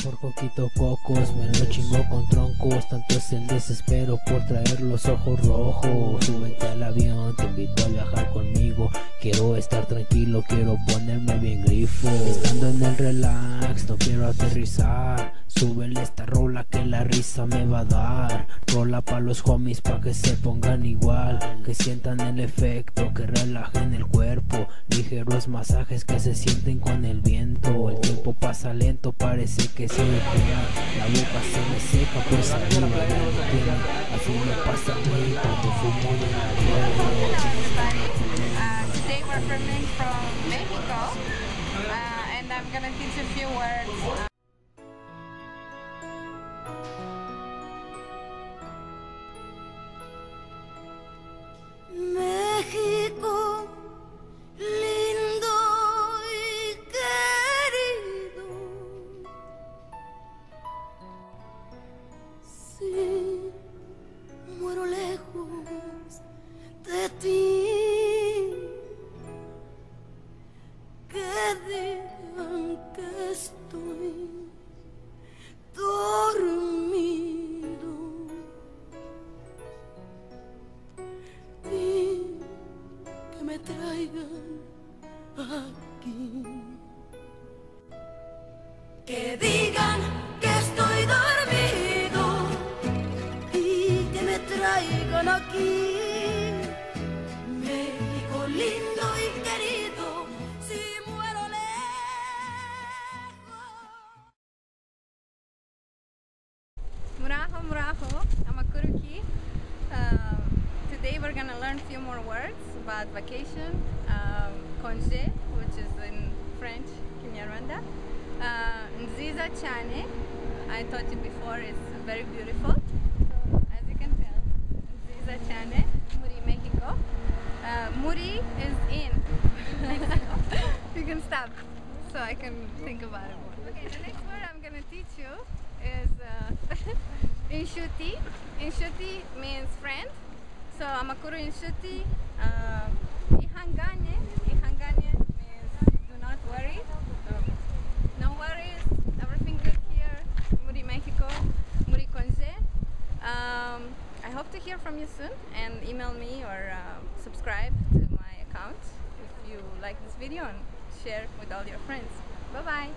Por coquito cocos, me lo chingo con troncos. Tanto es el desespero por traer los ojos rojos. Súbete al avión, te invito a viajar conmigo. Quiero estar tranquilo, quiero ponerme bien grifo. Estando en el relax, no quiero aterrizar. Súbele esta rola que la risa me va a dar. Rola pa' los homies pa' que se pongan igual, que sientan el efecto, que relajen el cuerpo. Ligeros masajes que se sienten con el viento. El tiempo pasa lento, parece que se desvía. La boca se me seca, pues arriba ya no tiene. Así me pasa a mí cuando fumo de la Today we're filming from Mexico, and I'm gonna teach a few words. México, lindo y querido, si muero lejos de ti, que digan que estoy dormido y que me traigan aquí. Que digan que estoy dormido y que me traigan aquí. México lindo y querido, si muero lejos. Muraho, I'm a Kuruki. Today we're gonna learn a few more words about vacation. Congé, which is in French, Kinyarwanda. Nziza Chane, I told you before, is very beautiful. So as you can tell, Nziza Chane, Muri, Mexico. Muri is in. You can stop so I can think about it more. Okay, the next word I'm gonna teach you is Inshuti. Inshuti means friend. So Amakuru Inshuti. Ihangane. Ihangane means do not worry. No worries, everything good here. Muri Mexico, Muri Congé. I hope to hear from you soon, and email me or subscribe to my account if you like this video, and share with all your friends. Bye bye.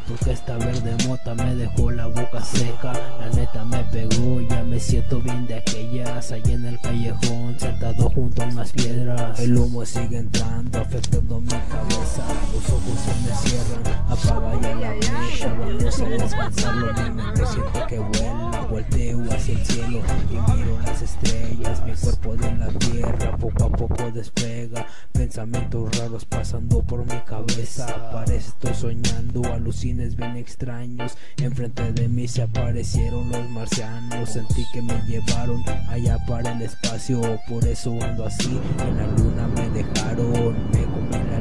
Porque esta verde mota me dejó la boca seca. La neta me pegó, ya me siento bien de aquellas. Allí en el callejón, sentado junto a unas piedras. El humo sigue entrando, afectando mi cabeza. Los ojos se me cierran, apaga ya la mecha. Vamos a descansarlo, mi mente siente que vuela. Volteo hacia el cielo y miro las estrellas. Mi cuerpo de la tierra poco a poco despega. Pensamientos raros pasando por mi cabeza. Parece estoy soñando, alucines bien extraños. Enfrente de mí se aparecieron los marcianos. Sentí que me llevaron allá para el espacio. Por eso ando así, en la luna me dejaron. Me comí la